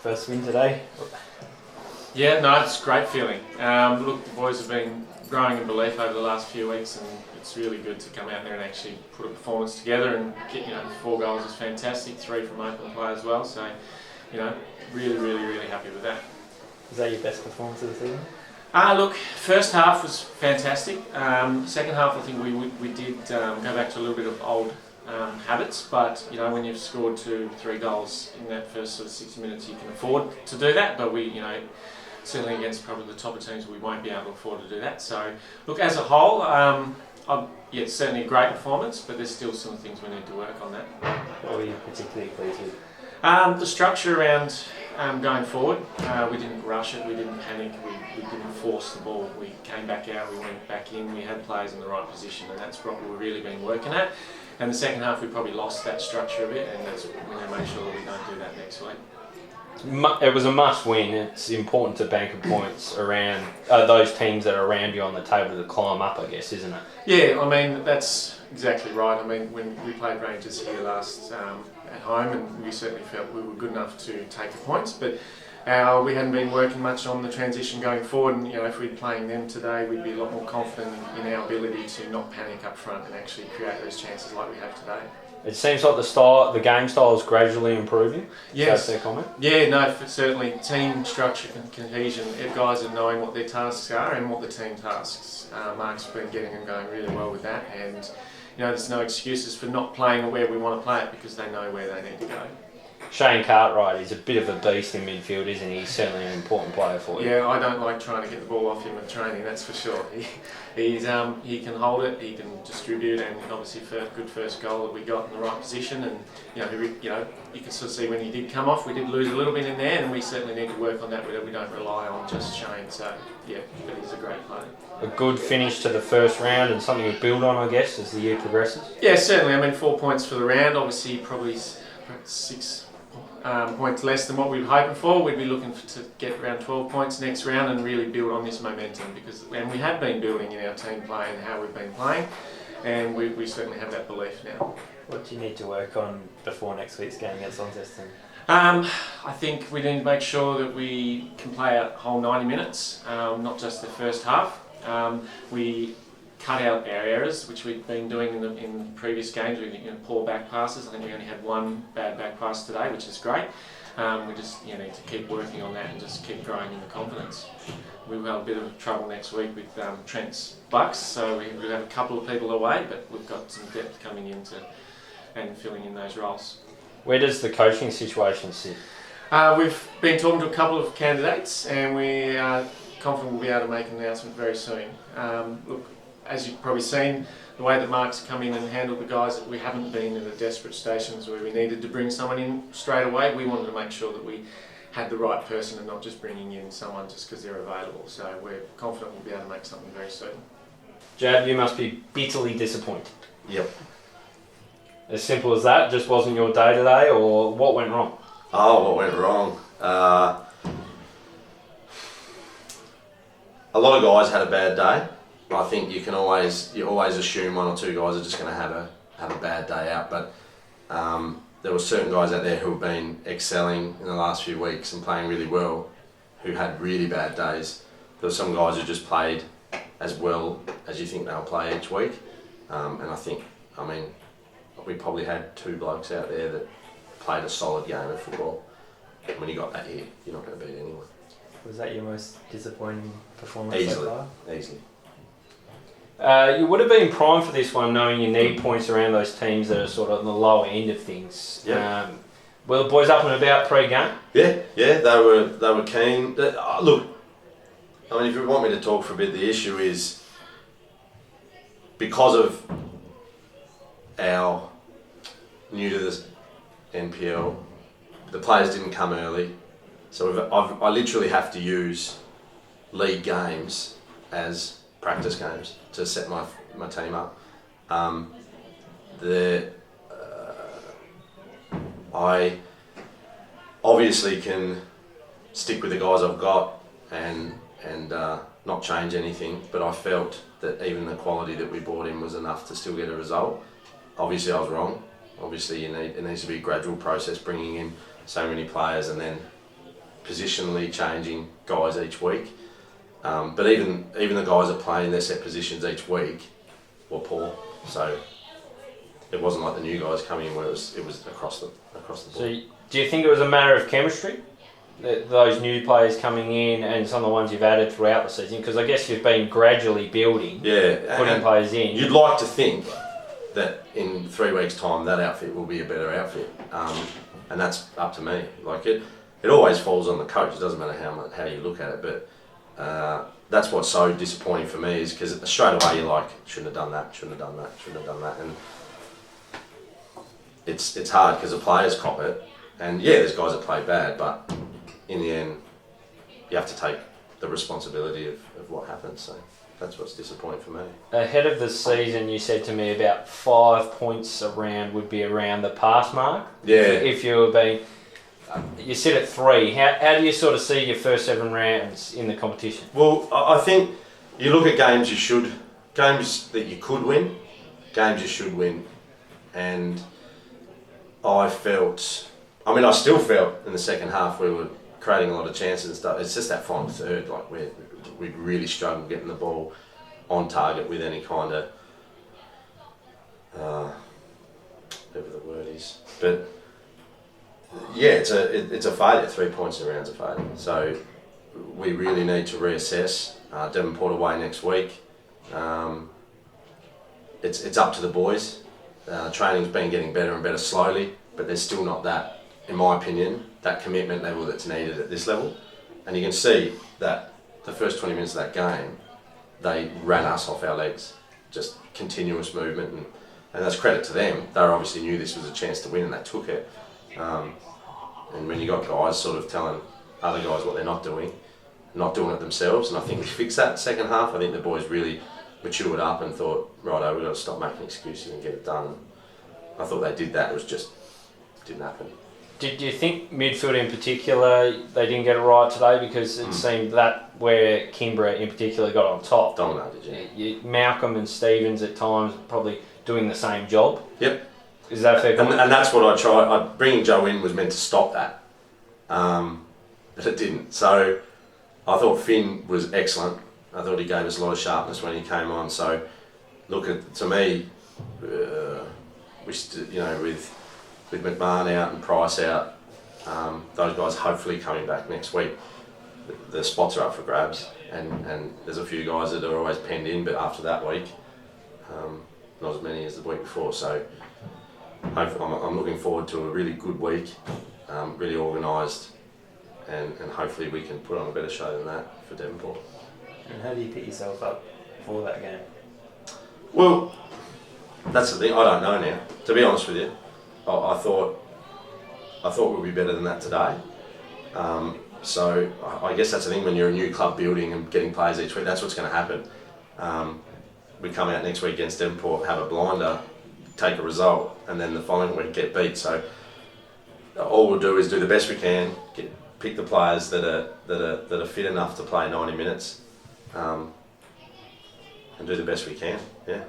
First win today. Yeah, no, it's a great feeling. Look, the boys have been growing in belief over the last few weeks, and it's really good to come out there and actually put a performance together and get, 4 goals is fantastic, 3 from open play as well. So, really happy with that. Is that your best performance of the season? Look, first half was fantastic. Second half, I think we did go back to a little bit of old habits, but when you've scored 2-3 goals in that first sort of 60 minutes, you can afford to do that. But we, certainly against probably the top of teams, we won't be able to afford to do that. So, look, as a whole, it's certainly a great performance, but there's still some things we need to work on that. What were you particularly pleased with? The structure around going forward, we didn't rush it, we didn't panic, we didn't force the ball. We came back out, we went back in, we had players in the right position, and that's what we've really been working at. And the second half, we probably lost that structure a bit, and that's make sure that we don't do that next week. It was a must win. It's important to bank points around those teams that are around you on the table to climb up, I guess, isn't it? Yeah, that's exactly right. When we played Rangers here last at home, and we certainly felt we were good enough to take the points, but we hadn't been working much on the transition going forward, and if we'd playing them today, we'd be a lot more confident in our ability to not panic up front and actually create those chances like we have today. It seems like the game style is gradually improving. Yes. So that's their comment? Yeah, no, certainly. Team structure and cohesion. Guys are knowing what their tasks are and what the team tasks. Mark's been getting and going really well with that, and there's no excuses for not playing it where we want to play it because they know where they need to go. Shane Cartwright is a bit of a beast in midfield, isn't he? He's certainly an important player for you. Yeah, I don't like trying to get the ball off him at training, that's for sure. He can hold it, he can distribute, and obviously good first goal that we got in the right position. And you can sort of see when he did come off, we did lose a little bit in there, and we certainly need to work on that. We don't rely on just Shane. So yeah, but he's a great player. A good finish to the first round and something to build on, I guess, as the year progresses. Yeah, certainly. 4 points for the round. Obviously, probably 6 points less than what we were hoping for. We'd be looking to get around 12 points next round and really build on this momentum and we have been building in our team play and how we've been playing, and we certainly have that belief now. What do you need to work on before next week's game against Launceston? I think we need to make sure that we can play a whole 90 minutes, not just the first half. We cut out our errors, which we've been doing in previous games. We poor back passes. I think we only had 1 bad back pass today, which is great. We just need to keep working on that and just keep growing in the confidence. We'll have a bit of trouble next week with Trent's Bucks, so we'll have a couple of people away, but we've got some depth coming into and filling in those roles. Where does the coaching situation sit? We've been talking to a couple of candidates, and we are confident we'll be able to make an announcement very soon. Look, as you've probably seen, the way that Mark's come in and handled the guys, we haven't been in the desperate stations where we needed to bring someone in straight away. We wanted to make sure that we had the right person and not just bringing in someone just because they're available. So we're confident we'll be able to make something very soon. Jab, you must be bitterly disappointed. Yep. As simple as that? Just wasn't your day today, or what went wrong? What went wrong? A lot of guys had a bad day. I think you always assume 1 or 2 guys are just going to have a bad day out, but there were certain guys out there who have been excelling in the last few weeks and playing really well, who had really bad days. There were some guys who just played as well as you think they'll play each week, and I think, we probably had 2 blokes out there that played a solid game of football. When you got that here, you're not going to beat anyone. Was that your most disappointing performance Easily, so far? Easily. You would have been primed for this one, knowing you need points around those teams that are sort of on the lower end of things. Yeah. Were the boys up and about pre-game? Yeah, they were keen. Look, if you want me to talk for a bit, the issue is because of our new to this NPL, the players didn't come early, so I literally have to use league games as practice games to set my team up. I obviously can stick with the guys I've got and not change anything, but I felt that even the quality that we brought in was enough to still get a result. Obviously I was wrong. Obviously it needs to be a gradual process, bringing in so many players and then positionally changing guys each week. But even the guys that play in their set positions each week were poor. So it wasn't like the new guys coming in where it was across the board. So do you think it was a matter of chemistry? Those new players coming in and some of the ones you've added throughout the season? Because I guess you've been gradually building, putting players in. You'd like to think that in 3 weeks' time that outfit will be a better outfit, and that's up to me. Like it always falls on the coach. It doesn't matter how you look at it, but that's what's so disappointing for me is because straight away you're like, shouldn't have done that, and it's hard because the players cop it, and yeah, there's guys that play bad, but in the end, you have to take the responsibility of what happens. So that's what's disappointing for me. Ahead of the season, you said to me about 5 points would be around the pass mark. Yeah. If you were being, you sit at 3. How do you sort of see your first 7 rounds in the competition? Well, I think you look at games games that you could win, games you should win, and I still felt in the second half we were creating a lot of chances and stuff. It's just that final third, like we'd really struggled getting the ball on target with any kind of whatever the word is. But yeah, it's a failure. 3 points in a round's a failure. So we really need to reassess. Devonport away next week. It's up to the boys. Training's been getting better and better slowly, but there's still not that, in my opinion, that commitment level that's needed at this level. And you can see that the first 20 minutes of that game, they ran us off our legs. Just continuous movement, and that's credit to them. They obviously knew this was a chance to win and they took it. And when you got guys sort of telling other guys what they're not doing it themselves, and I think we fixed that second half. I think the boys really matured up and thought, righto, we've got to stop making excuses and get it done. I thought they did that. It was just didn't happen. Did you think midfield in particular, they didn't get it right today? Because it seemed that where Kimbra in particular got on top. Dominated, yeah. Malcolm and Stevens at times probably doing the same job. Yep. Is that a fair comment? And that's what I tried. Bringing Joe in was meant to stop that, but it didn't. So I thought Finn was excellent. I thought he gave us a lot of sharpness when he came on. So to me, with McMahon out and Price out, those guys hopefully coming back next week. The spots are up for grabs, and there's a few guys that are always penned in, but after that week, not as many as the week before. So I'm looking forward to a really good week, really organised, and hopefully we can put on a better show than that for Devonport. And how do you pick yourself up for that game? Well, that's the thing. I don't know now. To be honest with you, I thought we'd be better than that today. So I guess that's the thing when you're a new club building and getting players each week. That's what's going to happen. We come out next week against Devonport, have a blinder, take a result, and then the following week get beat. So all we'll do is do the best we can, pick the players that are fit enough to play 90 minutes, and do the best we can. Yeah.